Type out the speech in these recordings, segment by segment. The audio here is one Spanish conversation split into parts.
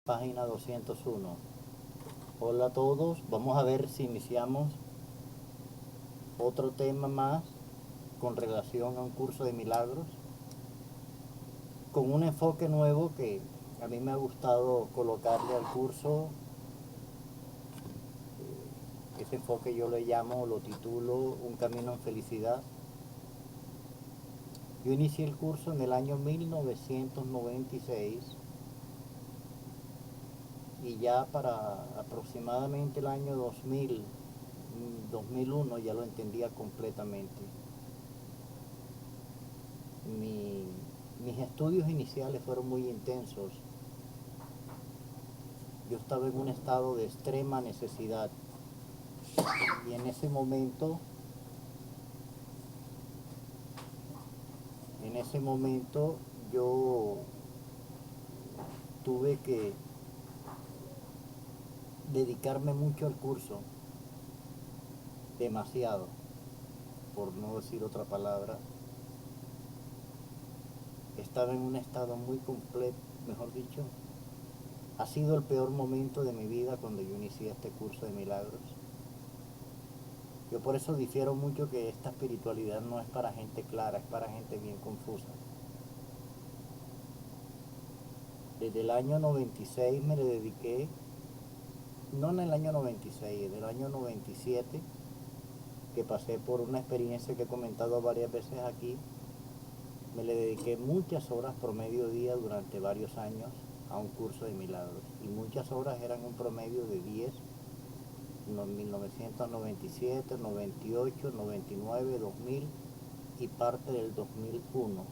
página 201. Hola a todos, vamos a ver si iniciamos otro tema más con relación a un curso de milagros, con un enfoque nuevo que a mí me ha gustado colocarle al curso. Ese enfoque yo le llamo, lo titulo Un camino en felicidad. Yo inicié el curso en el año 1996 y ya para aproximadamente el año 2001 ya lo entendía completamente. Mis estudios iniciales fueron muy intensos. Yo estaba en un estado de extrema necesidad y en ese momento yo tuve que dedicarme mucho al curso, demasiado, por no decir otra palabra. Estaba en un estado muy completo, mejor dicho, ha sido el peor momento de mi vida cuando yo inicié este curso de milagros. Yo por eso difiero mucho que esta espiritualidad no es para gente clara, es para gente bien confusa. Desde el año 96 me le dediqué, no en el año 96, en el año 97, que pasé por una experiencia que he comentado varias veces aquí. Me le dediqué muchas horas promedio día durante varios años a un curso de milagros. Y muchas horas eran un promedio de 10, 1997, 98, 99, 2000 y parte del 2001.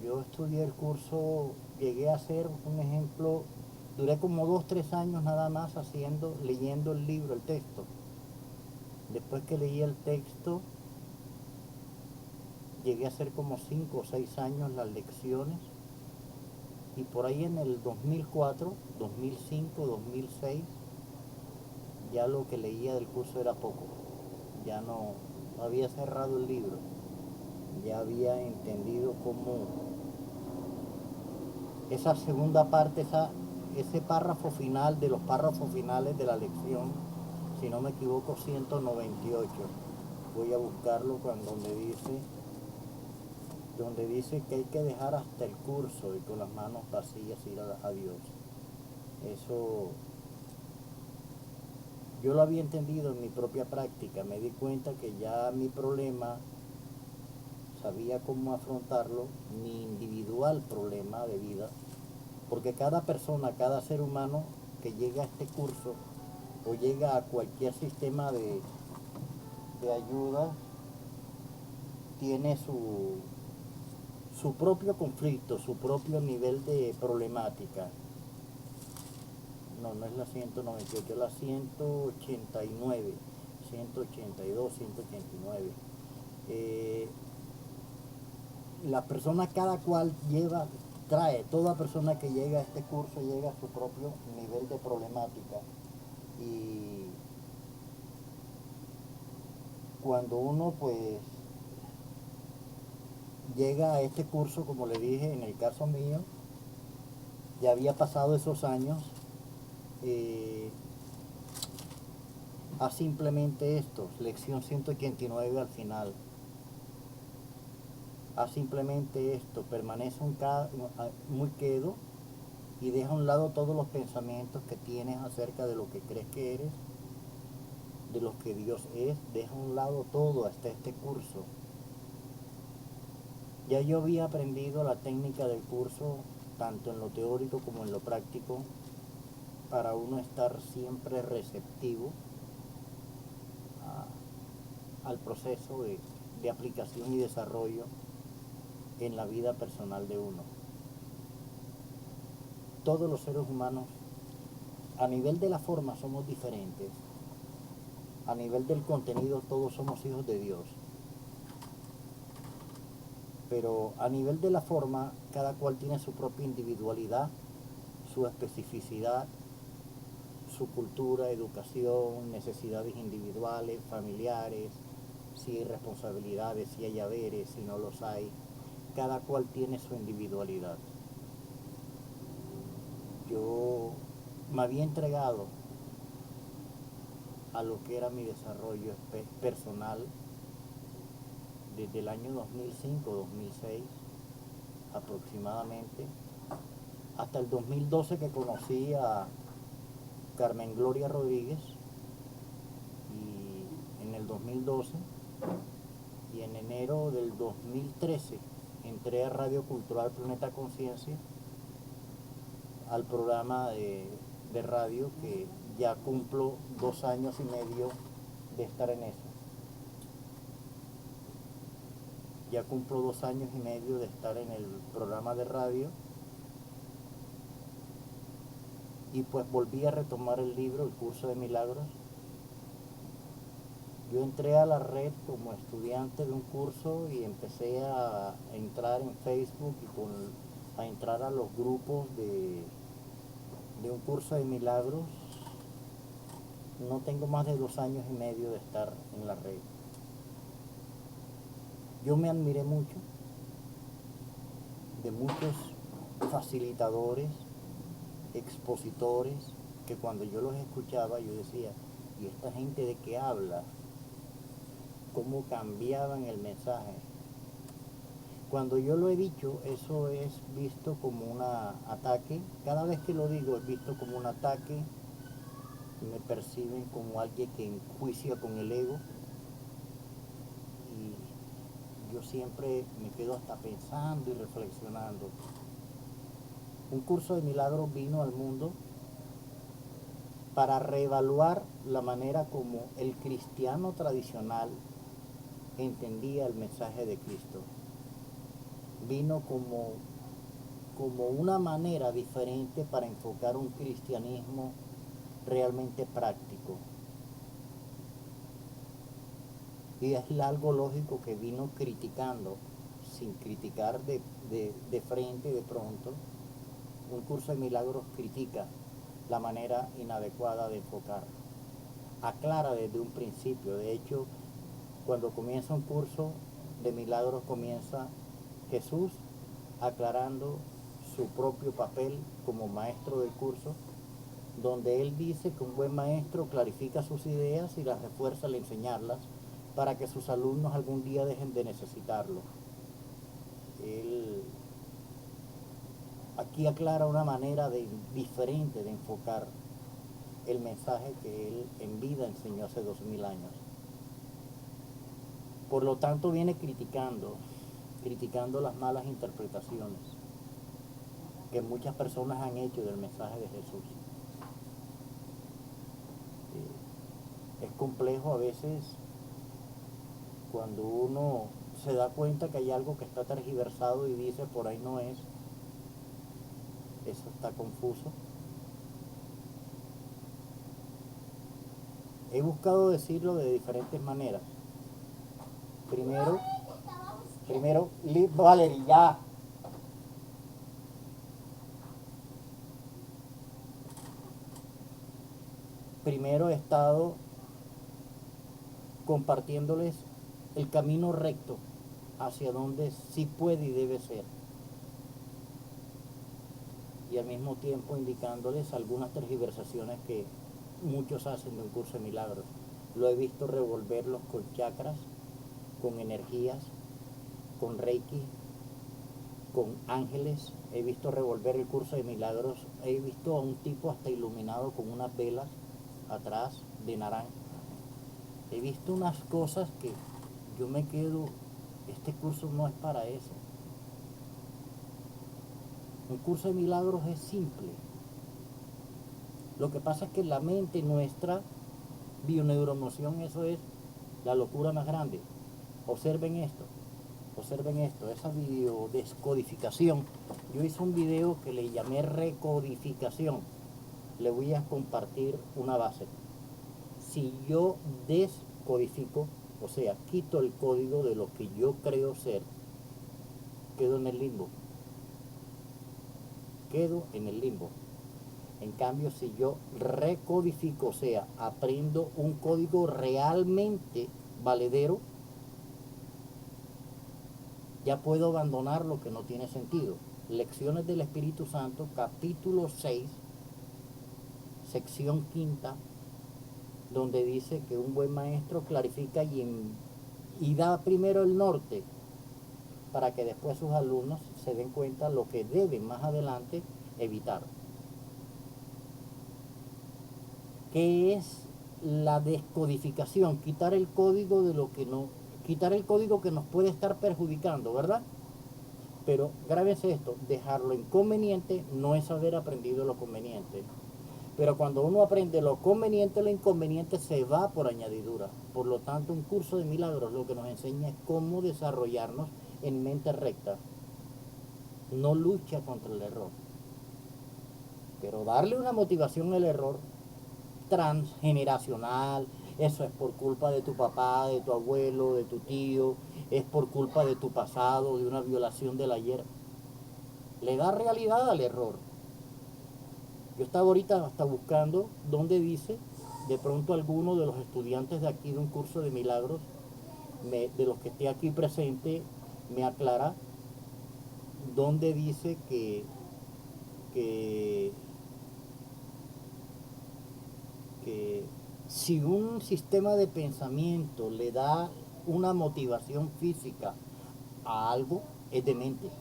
Yo estudié el curso, llegué a hacer un ejemplo, duré como 2, 3 años nada más leyendo el libro, el texto. Después que leí el texto, llegué a hacer como 5 o 6 años las lecciones, y por ahí en el 2004, 2005, 2006, ya lo que leía del curso era poco. Ya no había cerrado el libro, ya había entendido cómo esa segunda parte, ese párrafo final de los párrafos finales de la lección, si no me equivoco, 198. Voy a buscarlo donde dice que hay que dejar hasta el curso y con las manos vacías ir a Dios. Eso yo lo había entendido en mi propia práctica. Me di cuenta que ya mi problema, sabía cómo afrontarlo, mi individual problema de vida, porque cada persona, cada ser humano que llega a este curso o llega a cualquier sistema de ayuda, tiene su propio conflicto, su propio nivel de problemática. No, no es la 198, es la 189, 182, 189. La persona, cada cual toda persona que llega a este curso llega a su propio nivel de problemática. Y cuando uno pues llega a este curso, como le dije, en el caso mío, ya había pasado esos años, a simplemente esto, lección 189 al final. Haz simplemente esto, permanece muy quedo y deja a un lado todos los pensamientos que tienes acerca de lo que crees que eres, de lo que Dios es. Deja a un lado todo hasta este curso. Ya yo había aprendido la técnica del curso, tanto en lo teórico como en lo práctico, para uno estar siempre receptivo al proceso de aplicación y desarrollo en la vida personal de uno. Todos los seres humanos, a nivel de la forma, somos diferentes. A nivel del contenido, todos somos hijos de Dios. Pero a nivel de la forma, cada cual tiene su propia individualidad, su especificidad, su cultura, educación, necesidades individuales, familiares, si hay responsabilidades, si hay haberes, si no los hay. Cada cual tiene su individualidad. me había entregado a lo que era mi desarrollo personal desde el año 2005-2006 aproximadamente, hasta el 2012 que conocí a Carmen Gloria Rodríguez, y en el 2012 y en enero del 2013 entré a Radio Cultural Planeta Conciencia, al programa de radio que ya cumplo 2 años y medio de estar en eso. Ya cumplo 2 años y medio de estar en el programa de radio, y pues volví a retomar el libro, el curso de milagros. Yo entré a la red como estudiante de un curso y empecé a entrar en Facebook y a entrar a los grupos de un curso de milagros. No tengo más de 2 años y medio de estar en la red. Yo me admiré mucho de muchos facilitadores, expositores, que cuando yo los escuchaba yo decía, ¿y esta gente de qué habla? ¿Cómo cambiaban el mensaje? Cuando yo lo he dicho, eso es visto como un ataque. Cada vez que lo digo es visto como un ataque. Me perciben como alguien que enjuicia con el ego. Y yo siempre me quedo hasta pensando y reflexionando. Un curso de milagros vino al mundo para reevaluar la manera como el cristiano tradicional entendía el mensaje de Cristo. Vino como una manera diferente para enfocar un cristianismo realmente práctico. Y es algo lógico que vino criticando, sin criticar de frente de pronto. Un curso de milagros critica la manera inadecuada de enfocar. Aclara desde un principio. De hecho, cuando comienza un curso de milagros, comienza Jesús aclarando su propio papel como maestro del curso, donde él dice que un buen maestro clarifica sus ideas y las refuerza al enseñarlas para que sus alumnos algún día dejen de necesitarlo. Él aquí aclara una manera diferente de enfocar el mensaje que él en vida enseñó hace 2000 años. Por lo tanto, viene criticando las malas interpretaciones que muchas personas han hecho del mensaje de Jesús. Es complejo a veces cuando uno se da cuenta que hay algo que está tergiversado y dice por ahí no es. Eso está confuso. He buscado decirlo de diferentes maneras. Primero, Valerie, ya. Primero he estado compartiéndoles el camino recto hacia donde sí puede y debe ser. Y al mismo tiempo indicándoles algunas tergiversaciones que muchos hacen de un curso de milagros. Lo he visto revolverlos con chakras, con energías, con reiki, con ángeles. He visto revolver el curso de milagros. He visto a un tipo hasta iluminado con unas velas atrás de naranja. He visto unas cosas que yo me quedo, este curso no es para eso. Un curso de milagros es simple. Lo que pasa es que la mente nuestra, bioneuroemoción, eso es la locura más grande. Observen esto, esa videodescodificación. Yo hice un video que le llamé recodificación. Le voy a compartir una base. Si yo descodifico, o sea, quito el código de lo que yo creo ser, quedo en el limbo. Quedo en el limbo. En cambio, si yo recodifico, o sea, aprendo un código realmente valedero, ya puedo abandonar lo que no tiene sentido. Lecciones del Espíritu Santo, capítulo 6, sección quinta, donde dice que un buen maestro clarifica y da primero el norte para que después sus alumnos se den cuenta lo que deben más adelante evitar. ¿Qué es la descodificación? Quitar el código de lo que no, quitar el código que nos puede estar perjudicando, ¿verdad? Pero grábense esto, dejar lo inconveniente no es haber aprendido lo conveniente. Pero cuando uno aprende lo conveniente, lo inconveniente se va por añadidura. Por lo tanto, un curso de milagros lo que nos enseña es cómo desarrollarnos en mente recta. No lucha contra el error. Pero darle una motivación al error transgeneracional, eso es por culpa de tu papá, de tu abuelo, de tu tío, es por culpa de tu pasado, de una violación del ayer. Le da realidad al error. Yo estaba ahorita hasta buscando dónde dice, de pronto alguno de los estudiantes de aquí de un curso de milagros, de los que esté aquí presente, me aclara dónde dice que, que si un sistema de pensamiento le da una motivación física a algo, es demente.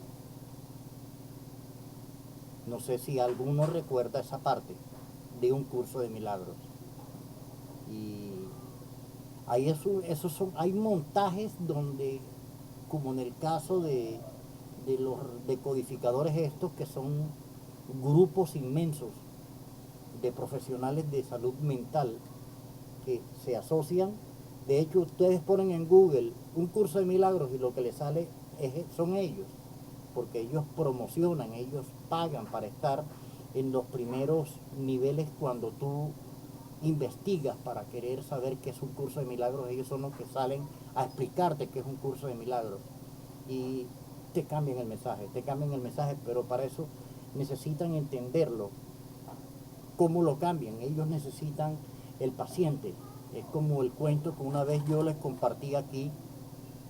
No sé si alguno recuerda esa parte de un curso de milagros. Y hay montajes donde, como en el caso de los decodificadores estos, que son grupos inmensos de profesionales de salud mental que se asocian. De hecho, ustedes ponen en Google un curso de milagros y lo que les sale son ellos, porque ellos promocionan, ellos pagan para estar en los primeros niveles cuando tú investigas para querer saber qué es un curso de milagros. Ellos son los que salen a explicarte qué es un curso de milagros y te cambian el mensaje, pero para eso necesitan entenderlo, cómo lo cambian. Ellos necesitan el paciente. Es como el cuento que una vez yo les compartí aquí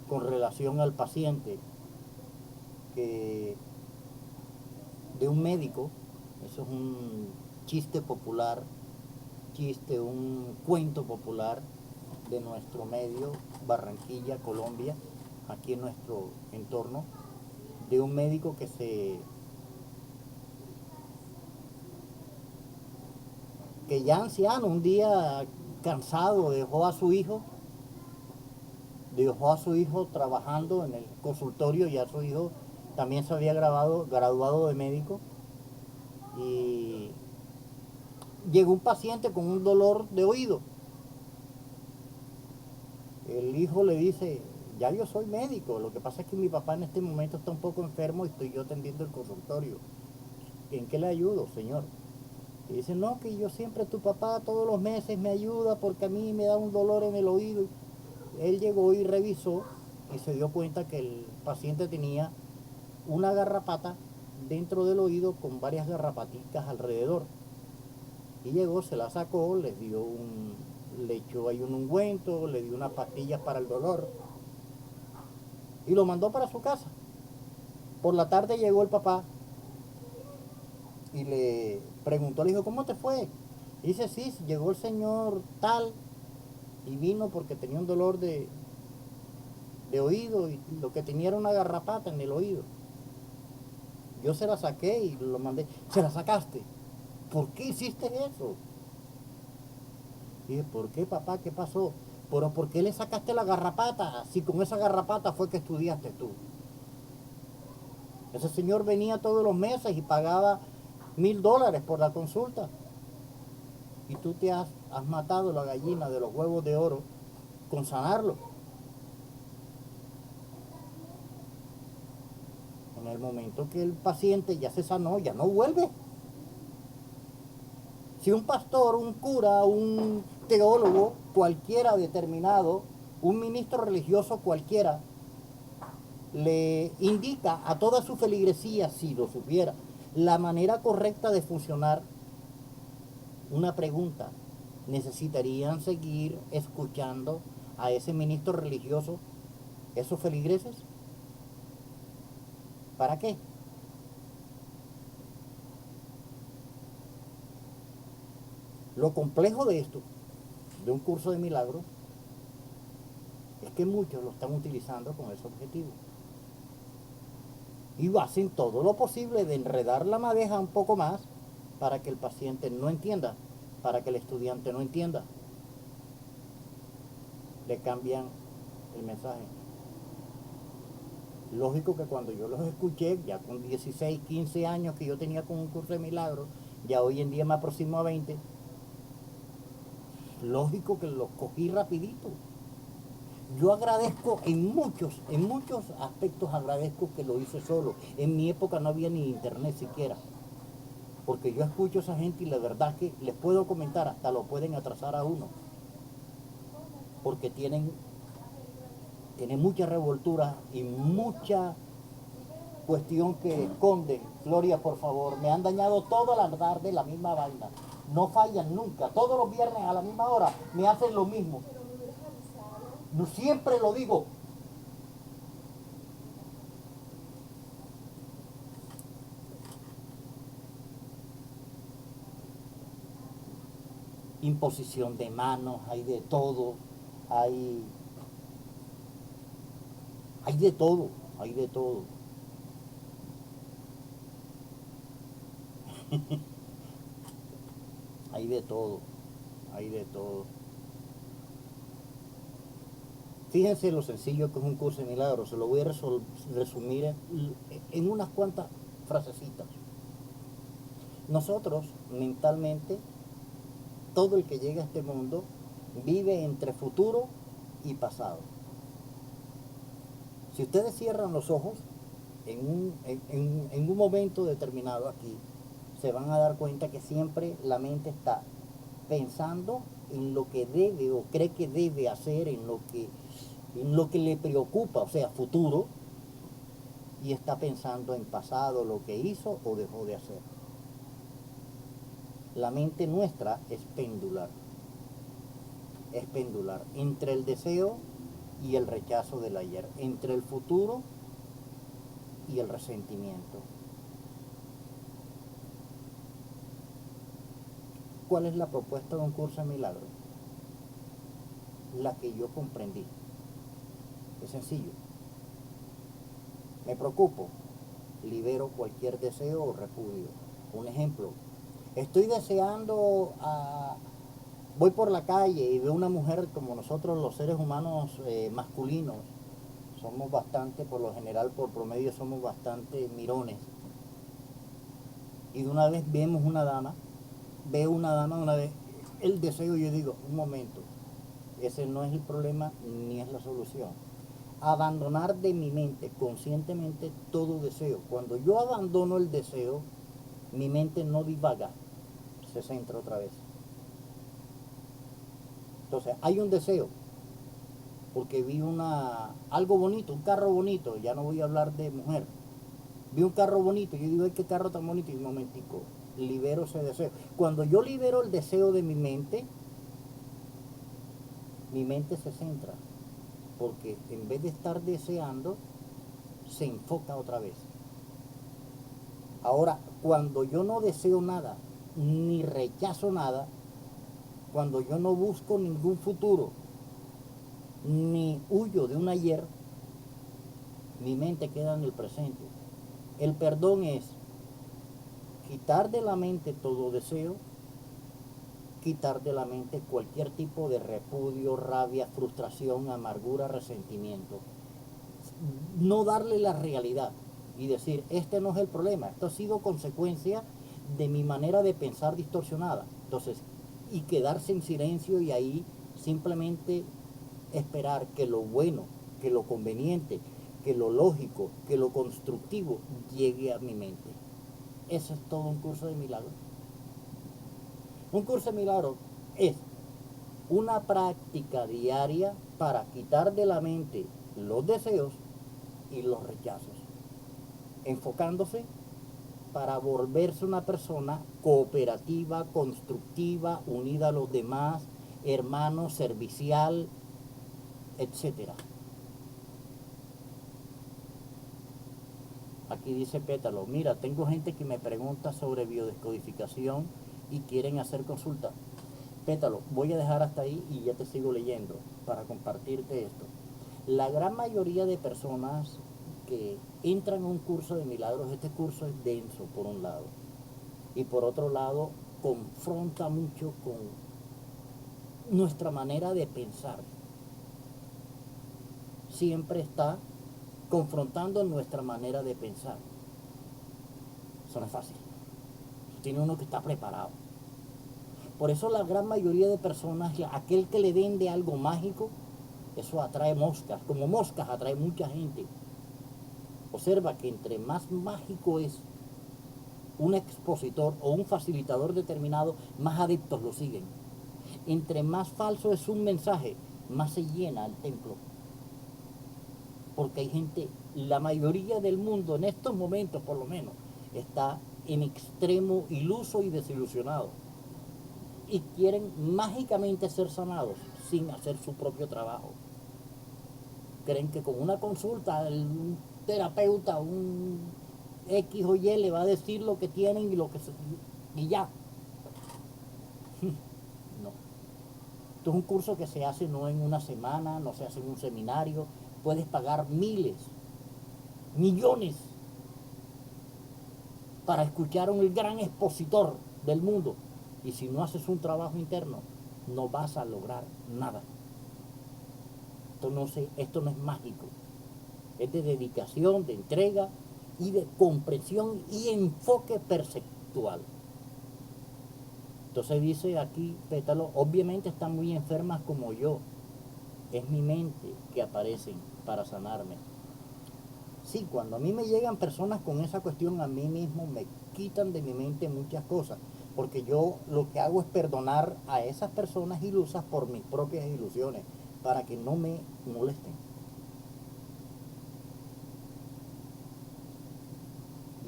con relación al paciente, que de un médico. Eso es un chiste popular, un cuento popular de nuestro medio, Barranquilla, Colombia, aquí en nuestro entorno, de un médico que ya anciano, un día cansado, dejó a su hijo trabajando en el consultorio. Ya su hijo también se había graduado de médico, y llegó un paciente con un dolor de oído. El hijo le dice: ya yo soy médico, lo que pasa es que mi papá en este momento está un poco enfermo y estoy yo atendiendo el consultorio. ¿En qué le ayudo, señor? Y dice: no, que yo siempre, tu papá todos los meses me ayuda porque a mí me da un dolor en el oído. Él llegó y revisó y se dio cuenta que el paciente tenía una garrapata dentro del oído con varias garrapaticas alrededor. Y llegó, se la sacó, le echó ahí un ungüento, le dio unas pastillas para el dolor y lo mandó para su casa. Por la tarde llegó el papá y le preguntó, le dijo: ¿cómo te fue? Y dice: sí, llegó el señor tal y vino porque tenía un dolor de oído, y lo que tenía era una garrapata en el oído. Yo se la saqué y lo mandé. ¿Se la sacaste? ¿Por qué hiciste eso? Y dije: ¿por qué, papá? ¿Qué pasó? Pero ¿por qué le sacaste la garrapata? Si con esa garrapata fue que estudiaste tú. Ese señor venía todos los meses y pagaba $1000 por la consulta. Y tú te has matado la gallina de los huevos de oro con sanarlo. En el momento que el paciente ya se sanó, ya no vuelve. Si un pastor, un cura, un teólogo, cualquiera determinado, un ministro religioso cualquiera, le indica a toda su feligresía, si lo supiera, la manera correcta de funcionar, una pregunta: ¿necesitarían seguir escuchando a ese ministro religioso, esos feligreses? ¿Para qué? Lo complejo de esto, de un curso de milagros, es que muchos lo están utilizando con ese objetivo. Y hacen todo lo posible de enredar la madeja un poco más para que el paciente no entienda, para que el estudiante no entienda. Le cambian el mensaje. Lógico que cuando yo los escuché, ya con 16, 15 años que yo tenía con un curso de milagros, ya hoy en día me aproximo a 20, lógico que los cogí rapidito. Yo agradezco en muchos aspectos agradezco que lo hice solo. En mi época no había ni internet siquiera. Porque yo escucho a esa gente y la verdad que les puedo comentar, hasta lo pueden atrasar a uno. Porque tienen mucha revoltura y mucha cuestión que esconden. Gloria, por favor, me han dañado toda la tarde la misma vaina. No fallan nunca. Todos los viernes a la misma hora me hacen lo mismo. No, siempre lo digo. Imposición de manos, hay de todo, hay, hay de todo, hay de todo. Hay de todo, hay de todo. Fíjense lo sencillo que es un curso de milagros, se lo voy a resumir en unas cuantas frasecitas. Nosotros, mentalmente, todo el que llega a este mundo vive entre futuro y pasado. Si ustedes cierran los ojos en un momento determinado aquí, se van a dar cuenta que siempre la mente está pensando en lo que debe o cree que debe hacer, en lo que le preocupa, o sea, futuro, y está pensando en pasado, lo que hizo o dejó de hacer. La mente nuestra es pendular entre el deseo y el rechazo del ayer, entre el futuro y el resentimiento. ¿Cuál es la propuesta de un curso de milagros? La que yo comprendí. Es sencillo. Me preocupo, libero cualquier deseo o repudio. Un ejemplo, estoy deseando, voy por la calle y veo una mujer como nosotros los seres humanos masculinos, somos bastante, por lo general, por promedio somos bastante mirones. Y de una vez vemos una dama, veo una dama, una vez el deseo, yo digo, un momento, ese no es el problema ni es la solución. Abandonar de mi mente conscientemente todo deseo. Cuando yo abandono el deseo, mi mente no divaga, se centra otra vez. Entonces, hay un deseo, porque vi algo bonito, un carro bonito, ya no voy a hablar de mujer. Vi un carro bonito, yo digo, ay, qué carro tan bonito, y un momentico, libero ese deseo. Cuando yo libero el deseo de mi mente se centra, porque en vez de estar deseando, se enfoca otra vez. Ahora, cuando yo no deseo nada, ni rechazo nada, cuando yo no busco ningún futuro, ni huyo de un ayer, mi mente queda en el presente. El perdón es quitar de la mente todo deseo, quitar de la mente cualquier tipo de repudio, rabia, frustración, amargura, resentimiento. No darle la realidad y decir, este no es el problema, esto ha sido consecuencia de mi manera de pensar distorsionada. Entonces, y quedarse en silencio y ahí simplemente esperar que lo bueno, que lo conveniente, que lo lógico, que lo constructivo llegue a mi mente. Eso es todo un curso de milagros. Un curso de milagros es una práctica diaria para quitar de la mente los deseos y los rechazos, enfocándose para volverse una persona cooperativa, constructiva, unida a los demás, hermano, servicial, etcétera. Aquí dice Pétalo, mira, tengo gente que me pregunta sobre biodescodificación y quieren hacer consulta. Pétalo, voy a dejar hasta ahí y ya te sigo leyendo para compartirte esto. La gran mayoría de personas que entran a un curso de milagros, este curso es denso por un lado y por otro lado confronta mucho con nuestra manera de pensar. Siempre está confrontando nuestra manera de pensar. Eso no es fácil. Tiene uno que estar preparado. Por eso la gran mayoría de personas, aquel que le vende algo mágico, eso atrae moscas. Como moscas atrae mucha gente. Observa que entre más mágico es un expositor o un facilitador determinado, más adeptos lo siguen. Entre más falso es un mensaje, más se llena el templo. Porque hay gente, la mayoría del mundo en estos momentos por lo menos, está en extremo iluso y desilusionado. Y quieren mágicamente ser sanados sin hacer su propio trabajo. Creen que con una consulta, un terapeuta, un X o Y le va a decir lo que tienen y lo que se, y ya. No. Esto es un curso que se hace no en una semana, no se hace en un seminario. Puedes pagar miles, millones para escuchar a un gran expositor del mundo. Y si no haces un trabajo interno, no vas a lograr nada. Esto no es mágico. Es de dedicación, de entrega y de comprensión y enfoque perceptual. Entonces dice aquí Pétalo, obviamente están muy enfermas como yo. Es mi mente que aparecen para sanarme. Sí, cuando a mí me llegan personas con esa cuestión, a mí mismo me quitan de mi mente muchas cosas, porque yo lo que hago es perdonar a esas personas ilusas por mis propias ilusiones, para que no me molesten.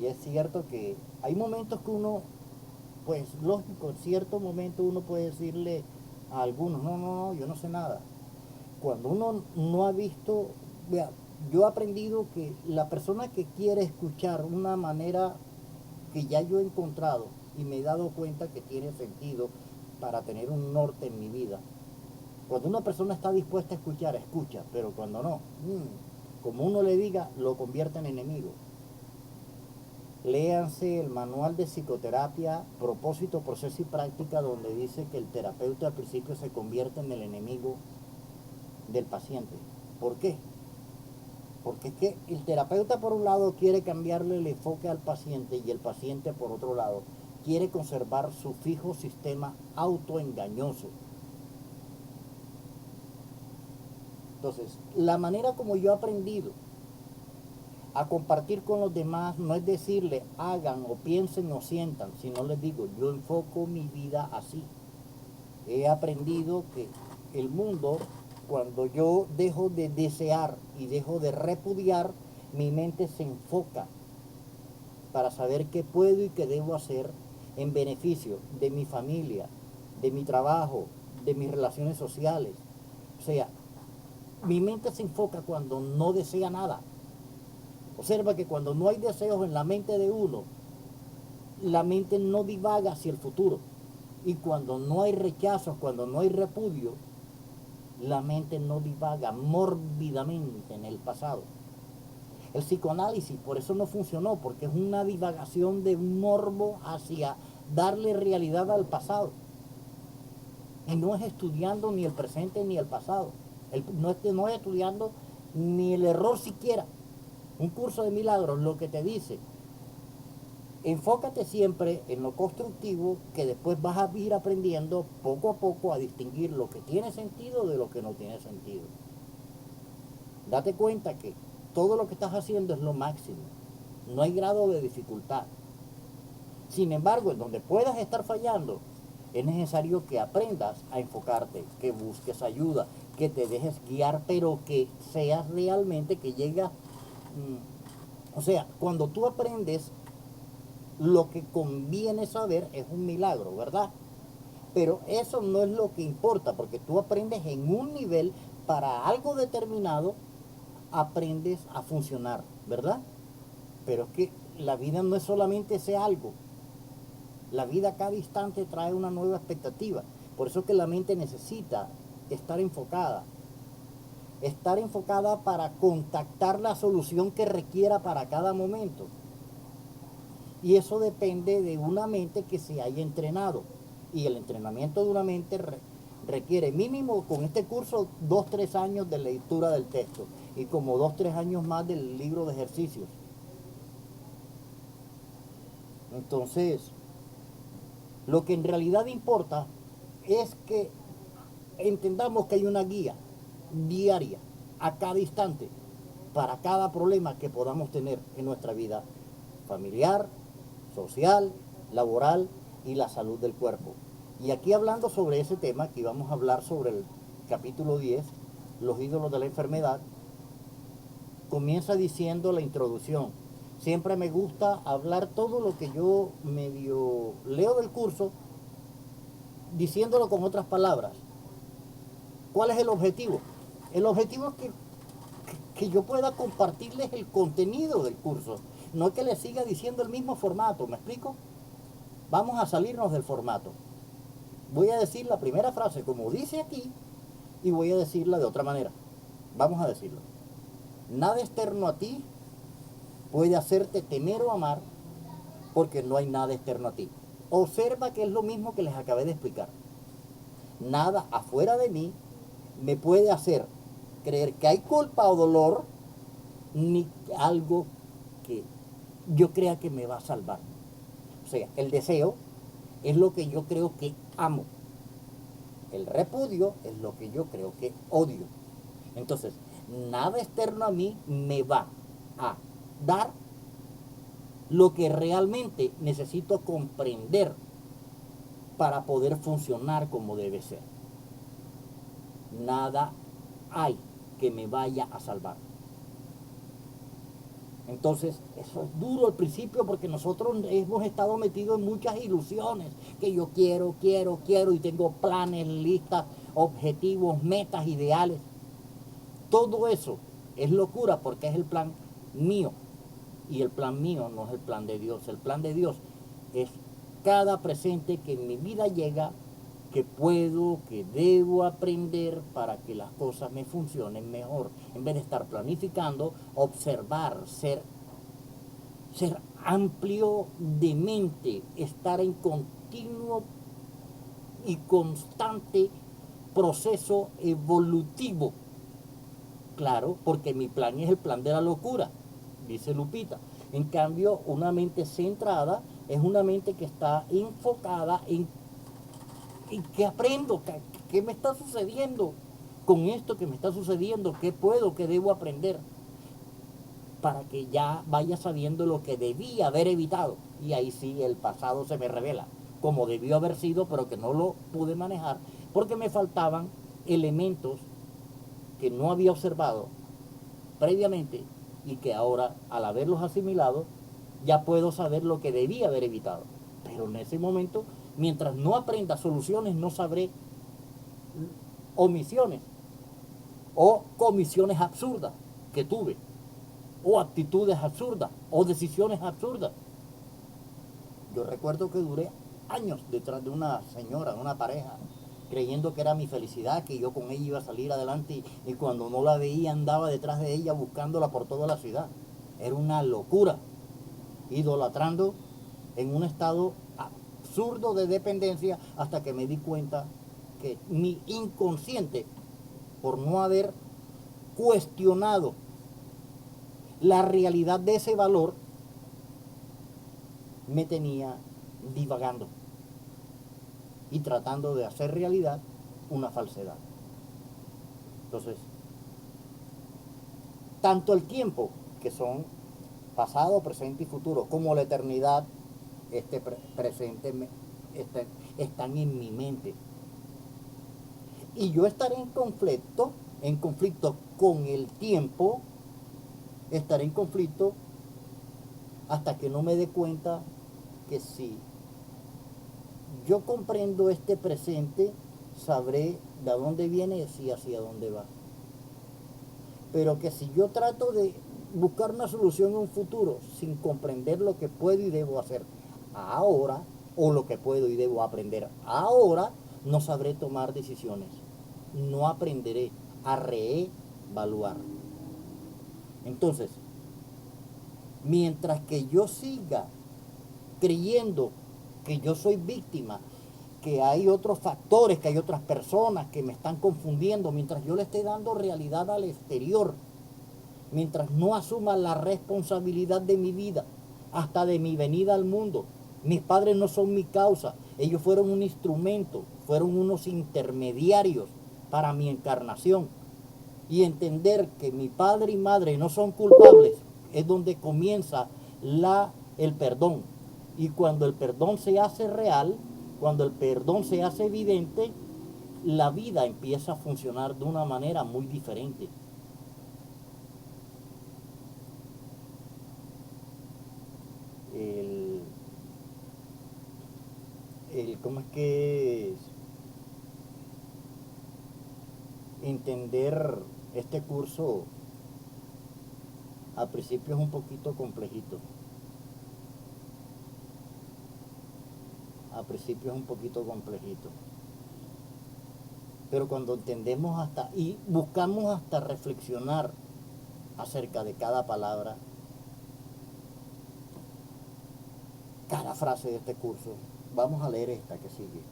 Y es cierto que hay momentos que uno, pues lógico, en cierto momento uno puede decirle a algunos, no, no, no, yo no sé nada. Cuando uno no ha visto, vea, yo he aprendido que la persona que quiere escuchar una manera que ya yo he encontrado y me he dado cuenta que tiene sentido para tener un norte en mi vida. Cuando una persona está dispuesta a escuchar, escucha, pero cuando no, como uno le diga, lo convierte en enemigo. Léanse el manual de psicoterapia, propósito, proceso y práctica, donde dice que el terapeuta al principio se convierte en el enemigo del paciente. ¿Por qué? Porque es que el terapeuta por un lado quiere cambiarle el enfoque al paciente y el paciente por otro lado quiere conservar su fijo sistema autoengañoso. Entonces, la manera como yo he aprendido a compartir con los demás no es decirle hagan o piensen o sientan, sino les digo, yo enfoco mi vida así. He aprendido que el mundo, cuando yo dejo de desear y dejo de repudiar, mi mente se enfoca para saber qué puedo y qué debo hacer en beneficio de mi familia, de mi trabajo, de mis relaciones sociales. O sea, mi mente se enfoca cuando no desea nada. Observa que cuando no hay deseos en la mente de uno, la mente no divaga hacia el futuro. Y cuando no hay rechazos, cuando no hay repudio, la mente no divaga mórbidamente en el pasado. El psicoanálisis por eso no funcionó, porque es una divagación de un morbo hacia darle realidad al pasado. Y no es estudiando ni el presente ni el pasado. No es estudiando ni el error siquiera. Un curso de milagros lo que te dice, enfócate siempre en lo constructivo, que después vas a ir aprendiendo poco a poco a distinguir lo que tiene sentido de lo que no tiene sentido. Date cuenta que todo lo que estás haciendo es lo máximo. No hay grado de dificultad. Sin embargo, en donde puedas estar fallando, es necesario que aprendas a enfocarte, que busques ayuda, que te dejes guiar, pero que seas realmente, que llegas... o sea, cuando tú aprendes, lo que conviene saber es un milagro, ¿verdad? Pero eso no es lo que importa, porque tú aprendes en un nivel para algo determinado, aprendes a funcionar, ¿verdad? Pero es que la vida no es solamente ese algo. La vida a cada instante trae una nueva expectativa. Por eso que la mente necesita estar enfocada para contactar la solución que requiera para cada momento. Y eso depende de una mente que se haya entrenado. Y el entrenamiento de una mente requiere mínimo con este curso 2-3 años de lectura del texto y como 2-3 años más del libro de ejercicios. Entonces, lo que en realidad importa es que entendamos que hay una guía diaria a cada instante para cada problema que podamos tener en nuestra vida familiar, social, laboral y la salud del cuerpo. Y aquí hablando sobre ese tema, que vamos a hablar sobre el capítulo 10, los ídolos de la enfermedad, comienza diciendo la introducción. Siempre me gusta hablar todo lo que yo medio leo del curso, diciéndolo con otras palabras. ¿Cuál es el objetivo? El objetivo es que yo pueda compartirles el contenido del curso, no que les siga diciendo el mismo formato, ¿me explico? Vamos a salirnos del formato. Voy a decir la primera frase como dice aquí y voy a decirla de otra manera. Vamos a decirlo. Nada externo a ti puede hacerte temer o amar porque no hay nada externo a ti. Observa que es lo mismo que les acabé de explicar. Nada afuera de mí me puede hacer creer que hay culpa o dolor, ni algo que yo crea que me va a salvar. O sea, el deseo es lo que yo creo que amo. El repudio es lo que yo creo que odio. Entonces, nada externo a mí me va a dar lo que realmente necesito comprender para poder funcionar como debe ser. Nada hay que me vaya a salvar. Entonces, eso es duro al principio porque nosotros hemos estado metidos en muchas ilusiones, que yo quiero y tengo planes, listas, objetivos, metas, ideales. Todo eso es locura porque es el plan mío y el plan mío no es el plan de Dios. El plan de Dios es cada presente que en mi vida llega, que puedo, que debo aprender para que las cosas me funcionen mejor. En vez de estar planificando, observar, ser amplio de mente, estar en continuo y constante proceso evolutivo. Claro, porque mi plan es el plan de la locura, dice Lupita. En cambio, una mente centrada es una mente que está enfocada en qué aprendo, qué me está sucediendo con esto que me está sucediendo, qué puedo, qué debo aprender, para que ya vaya sabiendo lo que debía haber evitado. Y ahí sí el pasado se me revela, como debió haber sido, pero que no lo pude manejar, porque me faltaban elementos que no había observado previamente y que ahora, al haberlos asimilado, ya puedo saber lo que debía haber evitado. Pero en ese momento, mientras no aprenda soluciones, no sabré omisiones o comisiones absurdas que tuve, o actitudes absurdas, o decisiones absurdas. Yo recuerdo que duré años detrás de una señora, una pareja, creyendo que era mi felicidad, que yo con ella iba a salir adelante y cuando no la veía andaba detrás de ella buscándola por toda la ciudad. Era una locura, idolatrando en un estado absurdo de dependencia hasta que me di cuenta que mi inconsciente, por no haber cuestionado la realidad de ese valor, me tenía divagando y tratando de hacer realidad una falsedad. Entonces, tanto el tiempo, que son pasado, presente y futuro, como la eternidad, presente, están en mi mente. Y yo estaré en conflicto con el tiempo, estaré en conflicto hasta que no me dé cuenta que si yo comprendo este presente, sabré de dónde viene y hacia dónde va. Pero que si yo trato de buscar una solución en un futuro sin comprender lo que puedo y debo hacer ahora, o lo que puedo y debo aprender ahora, no sabré tomar decisiones, no aprenderé a reevaluar. Entonces, mientras que yo siga creyendo que yo soy víctima, que hay otros factores, que hay otras personas que me están confundiendo, mientras yo le esté dando realidad al exterior, mientras no asuma la responsabilidad de mi vida, hasta de mi venida al mundo. Mis padres no son mi causa, ellos fueron un instrumento, fueron unos intermediarios para mi encarnación. Y entender que mi padre y madre no son culpables es donde comienza el perdón. Y cuando el perdón se hace real, cuando el perdón se hace evidente, la vida empieza a funcionar de una manera muy diferente. ¿Cómo es que es? Entender este curso al principio es un poquito complejito. Al principio es un poquito complejito. Pero cuando entendemos hasta y buscamos hasta reflexionar acerca de cada palabra, cada frase de este curso, vamos a leer esta que sigue.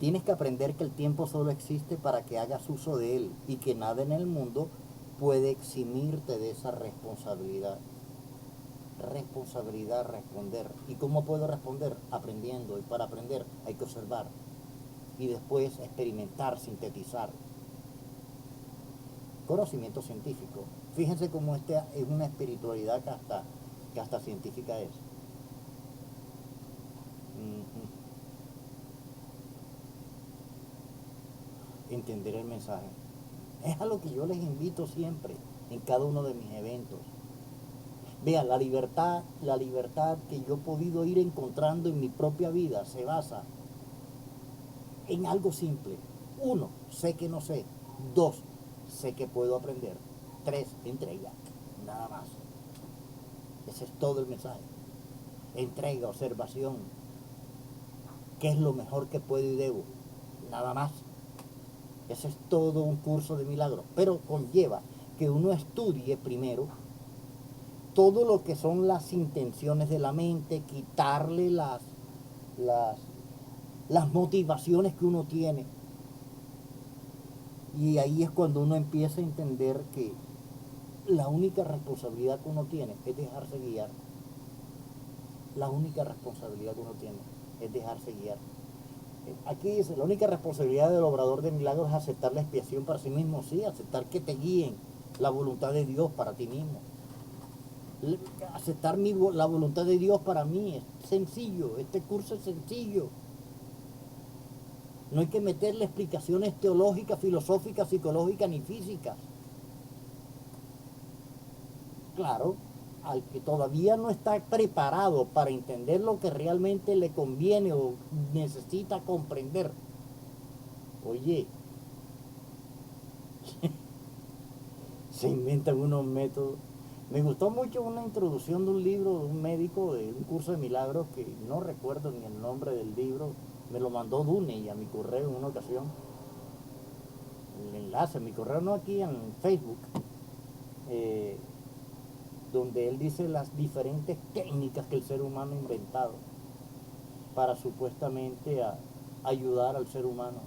Tienes que aprender que el tiempo solo existe para que hagas uso de él y que nada en el mundo puede eximirte de esa responsabilidad. Responsabilidad, responder. ¿Y cómo puedo responder? Aprendiendo. Y para aprender hay que observar y después experimentar, sintetizar. Conocimiento científico. Fíjense cómo esta es una espiritualidad que hasta científica es. Entender el mensaje. Es a lo que yo les invito siempre en cada uno de mis eventos. Vean, la libertad que yo he podido ir encontrando en mi propia vida se basa en algo simple. 1, sé que no sé. 2, sé que puedo aprender. 3, entrega. Nada más. Ese es todo el mensaje. Entrega, observación. ¿Qué es lo mejor que puedo y debo? Nada más. Ese es todo un curso de milagros. Pero conlleva que uno estudie primero todo lo que son las intenciones de la mente, quitarle las motivaciones que uno tiene. Y ahí es cuando uno empieza a entender que la única responsabilidad que uno tiene es dejarse guiar. La única responsabilidad que uno tiene es dejarse guiar. Aquí dice, la única responsabilidad del obrador de milagros es aceptar la expiación para sí mismo, sí, aceptar que te guíen la voluntad de Dios para ti mismo. Aceptar la voluntad de Dios para mí es sencillo, este curso es sencillo. No hay que meterle explicaciones teológicas, filosóficas, psicológicas ni físicas. Claro, al que todavía no está preparado para entender lo que realmente le conviene o necesita comprender. Oye, se inventan unos métodos. Me gustó mucho una introducción de un libro de un médico de un curso de milagros que no recuerdo ni el nombre del libro. Me lo mandó Duney a mi correo en una ocasión. El enlace, mi correo no aquí en Facebook. Donde él dice las diferentes técnicas que el ser humano ha inventado para supuestamente ayudar al ser humano.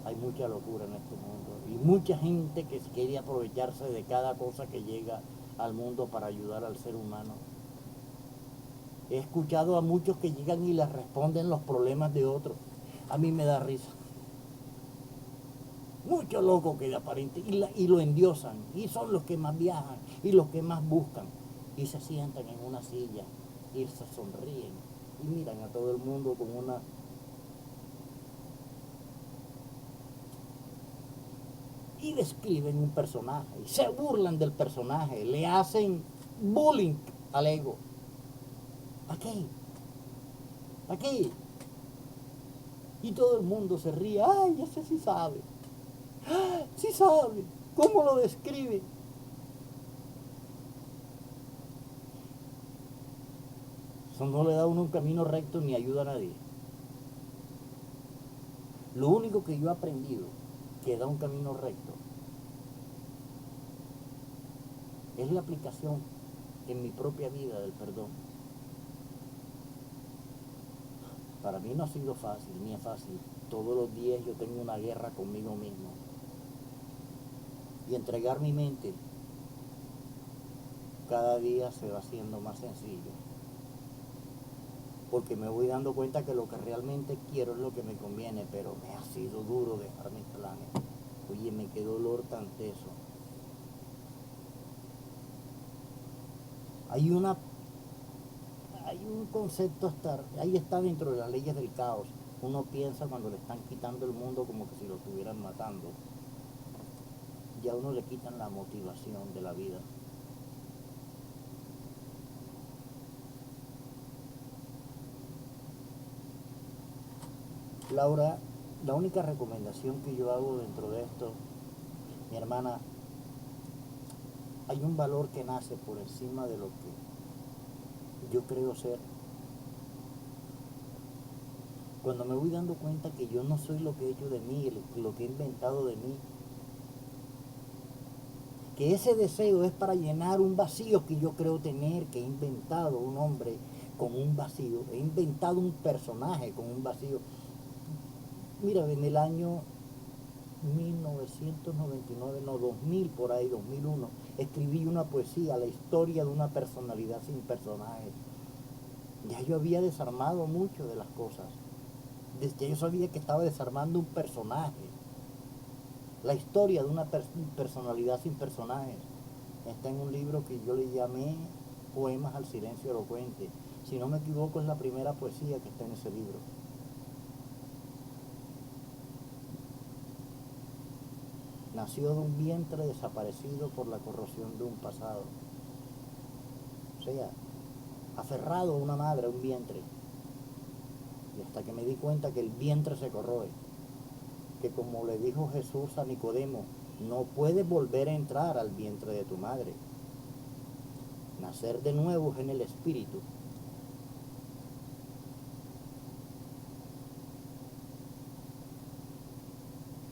Hay mucha locura en este mundo y mucha gente que quiere aprovecharse de cada cosa que llega al mundo para ayudar al ser humano. He escuchado a muchos que llegan y les responden los problemas de otros. A mí me da risa. Mucho loco que aparente y lo endiosan y son los que más viajan y los que más buscan y se sientan en una silla y se sonríen y miran a todo el mundo con una y describen un personaje y se burlan del personaje, le hacen bullying al ego. Aquí y todo el mundo se ríe. Ay, ese sí sabe. Sí sabe. ¿Cómo lo describe? Eso no le da a uno un camino recto ni ayuda a nadie. Lo único que yo he aprendido que da un camino recto es la aplicación en mi propia vida del perdón. Para mí no ha sido fácil, ni es fácil. Todos los días yo tengo una guerra conmigo mismo. Y entregar mi mente cada día se va haciendo más sencillo. Porque me voy dando cuenta que lo que realmente quiero es lo que me conviene, pero me ha sido duro dejar mis planes. Oye, qué dolor tan teso. Hay un concepto, ahí está dentro de las leyes del caos. Uno piensa cuando le están quitando el mundo como que si lo estuvieran matando. Ya a uno le quitan la motivación de la vida. Laura, la única recomendación que yo hago dentro de esto, mi hermana, hay un valor que nace por encima de lo que yo creo ser. Cuando me voy dando cuenta que yo no soy lo que he hecho de mí, lo que he inventado de mí, que ese deseo es para llenar un vacío que yo creo tener, que he inventado un hombre con un vacío, he inventado un personaje con un vacío. Mira, en el año 1999, no, 2000 por ahí, 2001, escribí una poesía, la historia de una personalidad sin personaje. Ya yo había desarmado mucho de las cosas. Desde yo sabía que estaba desarmando un personaje. La historia de una personalidad sin personajes está en un libro que yo le llamé Poemas al silencio elocuente. Si no me equivoco, es la primera poesía que está en ese libro. Nació de un vientre desaparecido por la corrosión de un pasado. O sea, aferrado a una madre, a un vientre. Y hasta que me di cuenta que el vientre se corroe, que como le dijo Jesús a Nicodemo, no puedes volver a entrar al vientre de tu madre. Nacer de nuevo es en el espíritu.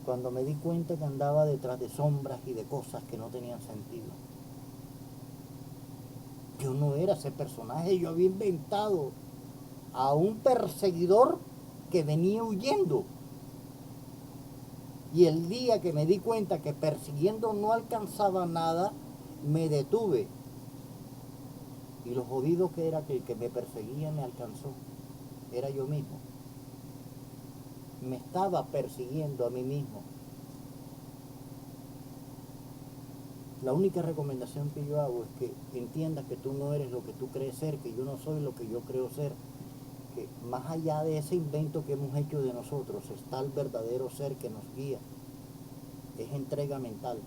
Cuando me di cuenta que andaba detrás de sombras y de cosas que no tenían sentido. Yo no era ese personaje, yo había inventado a un perseguidor que venía huyendo. Y el día que me di cuenta que persiguiendo no alcanzaba nada, me detuve. Y lo jodido que era que el que me perseguía me alcanzó. Era yo mismo. Me estaba persiguiendo a mí mismo. La única recomendación que yo hago es que entiendas que tú no eres lo que tú crees ser, que yo no soy lo que yo creo ser, que más allá de ese invento que hemos hecho de nosotros está el verdadero ser que nos guía. Es entrega mental.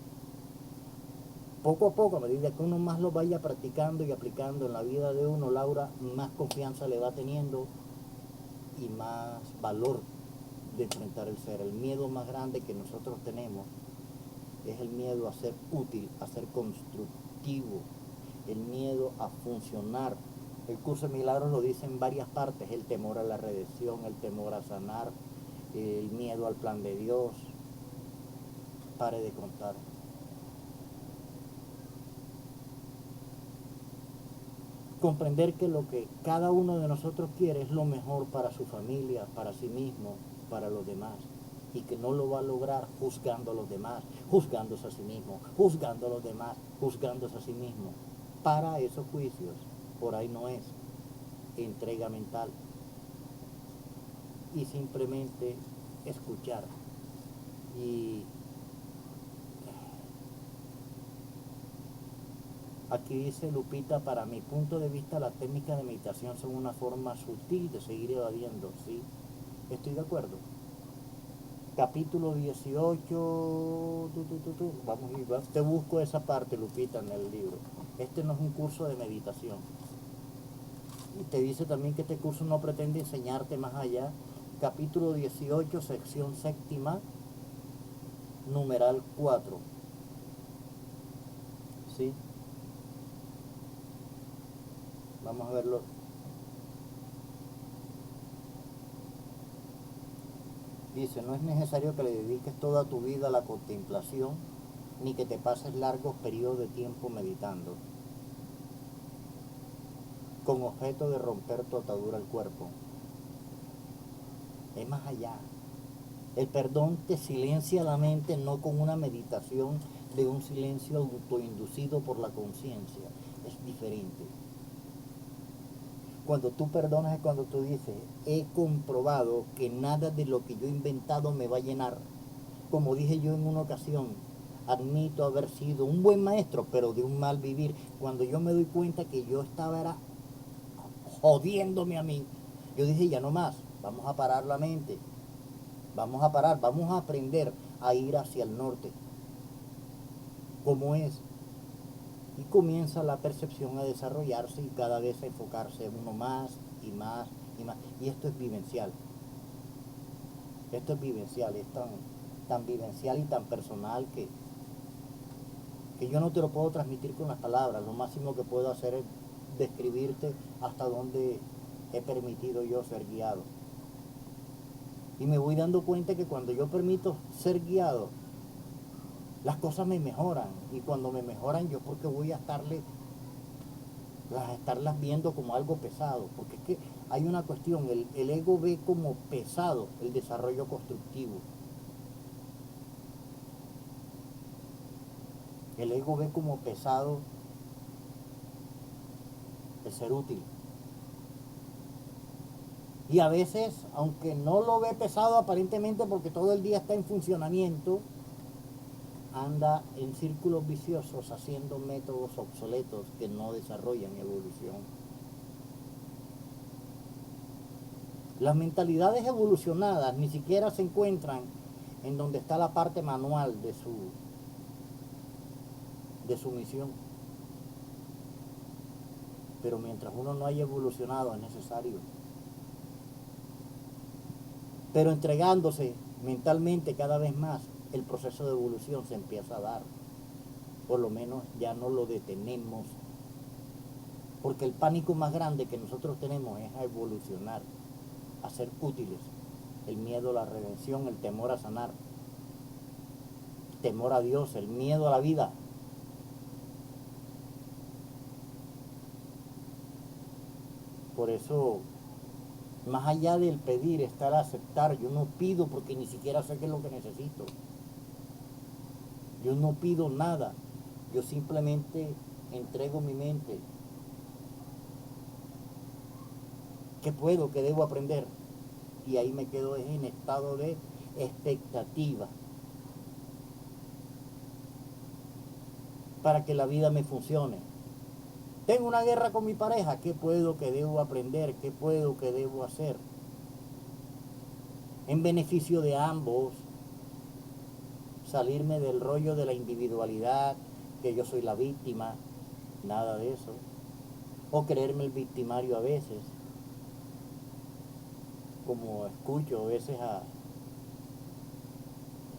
Poco a poco, a medida que uno más lo vaya practicando y aplicando en la vida de uno, Laura, más confianza le va teniendo y más valor de enfrentar el ser. El miedo más grande que nosotros tenemos es el miedo a ser útil, a ser constructivo, el miedo a funcionar. El curso de milagros lo dice en varias partes: el temor a la redención, el temor a sanar, el miedo al plan de Dios. Pare de contar. Comprender que lo que cada uno de nosotros quiere es lo mejor para su familia, para sí mismo, para los demás, y que no lo va a lograr juzgando a los demás, juzgándose a sí mismo, juzgando a los demás, juzgándose a sí mismo. Para esos juicios, por ahí no es entrega mental, y simplemente escuchar. Y aquí dice Lupita: para mi punto de vista las técnicas de meditación son una forma sutil de seguir evadiendo. Sí, estoy de acuerdo. Capítulo 18, vamos a ir, te busco esa parte, Lupita, en el libro. Este no es un curso de meditación. Y te dice también que este curso no pretende enseñarte más allá. Capítulo 18, sección séptima, numeral 4. ¿Sí? Vamos a verlo. Dice, no es necesario que le dediques toda tu vida a la contemplación, ni que te pases largos periodos de tiempo meditando, con objeto de romper tu atadura al cuerpo. Es más allá. El perdón te silencia la mente, no con una meditación de un silencio autoinducido por la conciencia. Es diferente. Cuando tú perdonas es cuando tú dices, he comprobado que nada de lo que yo he inventado me va a llenar. Como dije yo en una ocasión, admito haber sido un buen maestro, pero de un mal vivir. Cuando yo me doy cuenta que yo estaba era jodiéndome a mí, yo dije, ya no más, vamos a parar la mente, vamos a parar, vamos a aprender a ir hacia el norte, como es. Y comienza la percepción a desarrollarse y cada vez a enfocarse uno más y más y más. Y esto es vivencial. Esto es vivencial, es tan vivencial y tan personal que yo no te lo puedo transmitir con las palabras. Lo máximo que puedo hacer es describirte hasta donde he permitido yo ser guiado. Y me voy dando cuenta que cuando yo permito ser guiado, las cosas me mejoran. Y cuando me mejoran, yo porque voy a estarlas viendo como algo pesado. Porque es que hay una cuestión, el ego ve como pesado el desarrollo constructivo. El ego ve como pesado el ser útil. Y a veces, aunque no lo ve pesado aparentemente porque todo el día está en funcionamiento, anda en círculos viciosos haciendo métodos obsoletos que no desarrollan evolución. Las mentalidades evolucionadas ni siquiera se encuentran en donde está la parte manual de su misión. Pero mientras uno no haya evolucionado es necesario. Pero entregándose mentalmente cada vez más, el proceso de evolución se empieza a dar. Por lo menos ya no lo detenemos. Porque el pánico más grande que nosotros tenemos es a evolucionar, a ser útiles. El miedo a la redención, el temor a sanar, el temor a Dios, el miedo a la vida. Por eso, más allá del pedir, está el aceptar. Yo no pido porque ni siquiera sé qué es lo que necesito. Yo no pido nada. Yo simplemente entrego mi mente. ¿Qué puedo? ¿Qué debo aprender? Y ahí me quedo en estado de expectativa para que la vida me funcione. Tengo una guerra con mi pareja, ¿qué puedo, qué debo aprender? ¿Qué puedo, qué debo hacer? En beneficio de ambos, salirme del rollo de la individualidad, que yo soy la víctima, nada de eso. O creerme el victimario a veces, como escucho a veces a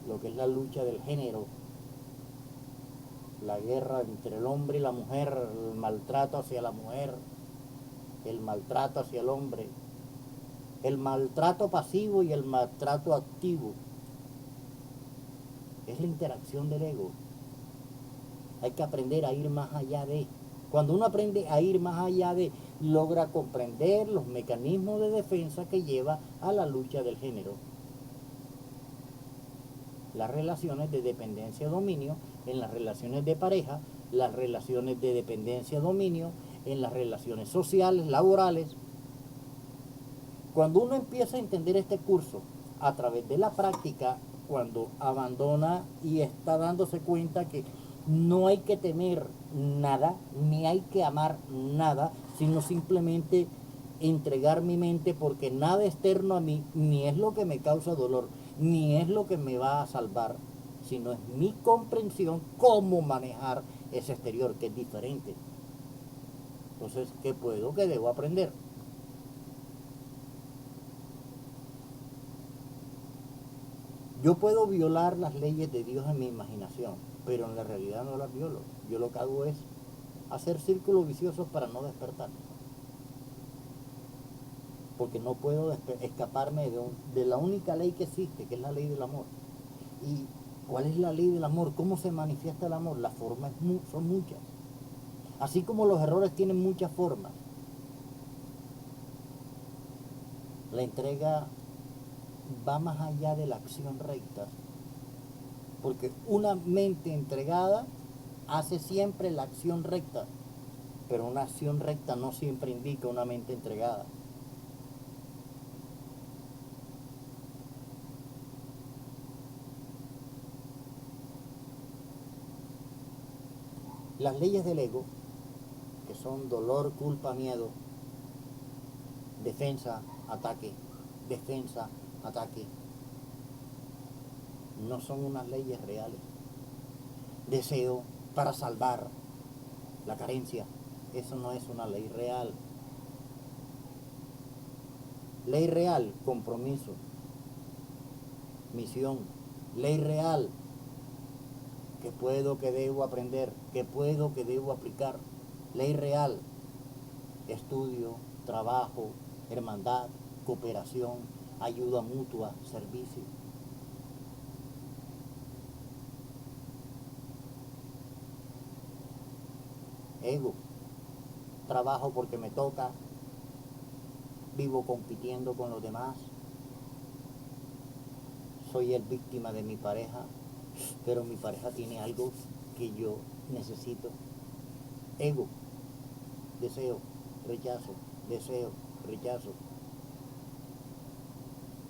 lo que es la lucha del género, la guerra entre el hombre y la mujer, el maltrato hacia la mujer, el maltrato hacia el hombre, el maltrato pasivo y el maltrato activo. Es la interacción del ego. Hay que aprender a ir más allá de. Cuando uno aprende a ir más allá de, logra comprender los mecanismos de defensa que lleva a la lucha del género. Las relaciones de dependencia-dominio en las relaciones de pareja, las relaciones de dependencia-dominio en las relaciones sociales, laborales. Cuando uno empieza a entender este curso a través de la práctica, cuando abandona y está dándose cuenta que no hay que temer nada, ni hay que amar nada, sino simplemente entregar mi mente, porque nada externo a mí ni es lo que me causa dolor, ni es lo que me va a salvar, sino es mi comprensión cómo manejar ese exterior, que es diferente. Entonces, ¿qué puedo? ¿Qué debo aprender? Yo puedo violar las leyes de Dios en mi imaginación, pero en la realidad no las violo. Yo lo que hago es hacer círculos viciosos para no despertar. porque no puedo escaparme de la única ley que existe, que es la ley del amor. ¿Y cuál es la ley del amor? ¿Cómo se manifiesta el amor? Las formas son muchas. Así como los errores tienen muchas formas, la entrega va más allá de la acción recta, porque una mente entregada hace siempre la acción recta, pero una acción recta no siempre indica una mente entregada. Las leyes del ego, que son dolor, culpa, miedo, defensa, ataque, no son unas leyes reales. Deseo para salvar la carencia, eso no es una ley real. Ley real, compromiso, misión. Ley real, que puedo, que debo aprender, que puedo, que debo aplicar. Ley real, estudio, trabajo, hermandad, cooperación, ayuda mutua, servicio. Ego, trabajo porque me toca, vivo compitiendo con los demás, soy el víctima de mi pareja, pero mi pareja tiene algo que yo necesito. Ego, deseo, rechazo, deseo, rechazo.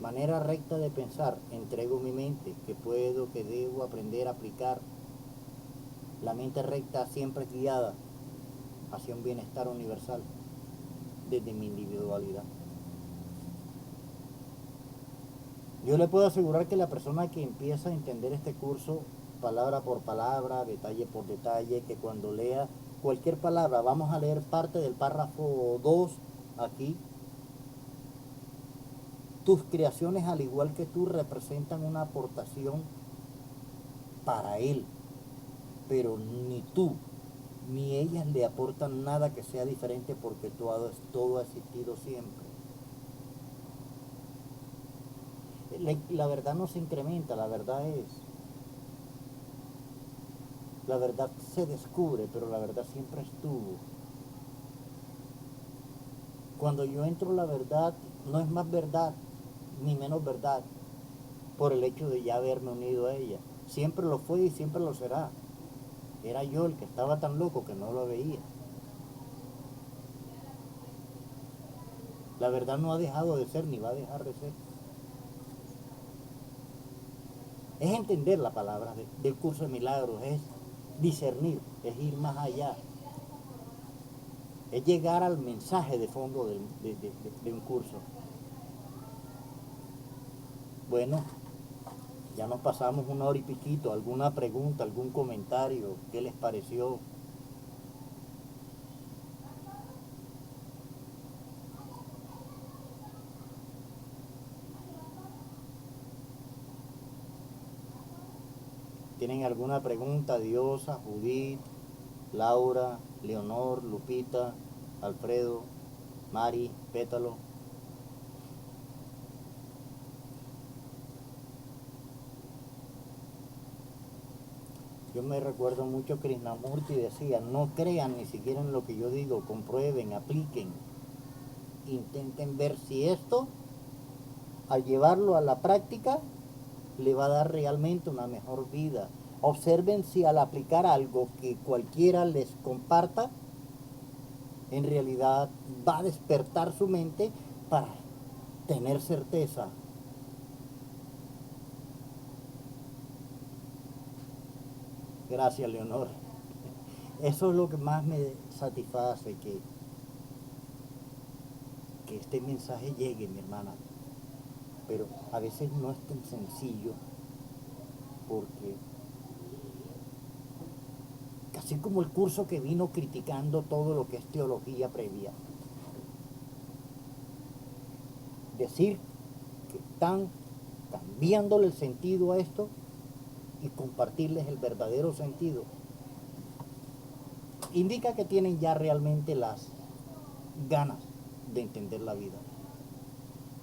Manera recta de pensar, entrego mi mente, que puedo, que debo aprender a aplicar. La mente recta siempre es guiada hacia un bienestar universal desde mi individualidad. Yo le puedo asegurar que la persona que empieza a entender este curso palabra por palabra, detalle por detalle, que cuando lea cualquier palabra, vamos a leer parte del párrafo 2 aquí, tus creaciones al igual que tú representan una aportación para él, pero ni tú ni ellas le aportan nada que sea diferente porque todo ha existido siempre. La verdad no se incrementa, la verdad se descubre, pero la verdad siempre estuvo. Cuando yo entro, la verdad no es más verdad ni menos verdad por el hecho de ya haberme unido a ella. Siempre lo fue y siempre lo será. Era yo el que estaba tan loco que no lo veía. La verdad no ha dejado de ser ni va a dejar de ser. Es entender la palabra del curso de milagros, es discernir, es ir más allá, es llegar al mensaje de fondo de un curso. Bueno, ya nos pasamos una hora y piquito. ¿Alguna pregunta, algún comentario? ¿Qué les pareció? ¿Tienen alguna pregunta? Diosa, Judith, Laura, Leonor, Lupita, Alfredo, Mari, Pétalo. Yo me recuerdo mucho Krishnamurti decía, no crean ni siquiera en lo que yo digo, comprueben, apliquen, intenten ver si esto, al llevarlo a la práctica, le va a dar realmente una mejor vida. Observen si al aplicar algo que cualquiera les comparta, en realidad va a despertar su mente para tener certeza. Gracias, Leonor. Eso es lo que más me satisface, que este mensaje llegue, mi hermana. Pero a veces no es tan sencillo porque así como el curso que vino criticando todo lo que es teología previa, decir que están cambiándole el sentido a esto y compartirles el verdadero sentido, indica que tienen ya realmente las ganas de entender la vida.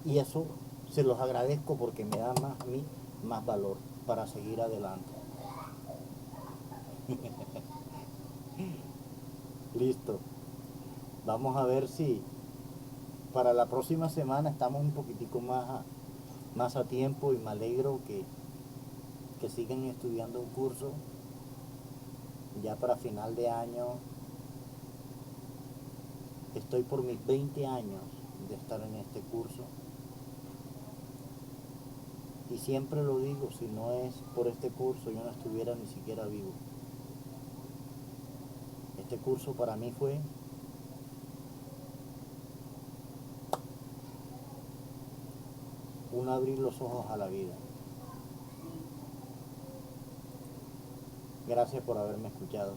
Y eso se los agradezco porque me da más a mí más valor para seguir adelante. Listo. Vamos a ver si para la próxima semana estamos un poquitico más a tiempo y me alegro que sigan estudiando un curso. Ya para final de año estoy por mis 20 años de estar en este curso. Y siempre lo digo, si no es por este curso yo no estuviera ni siquiera vivo. Este curso para mí fue un abrir los ojos a la vida. Gracias por haberme escuchado.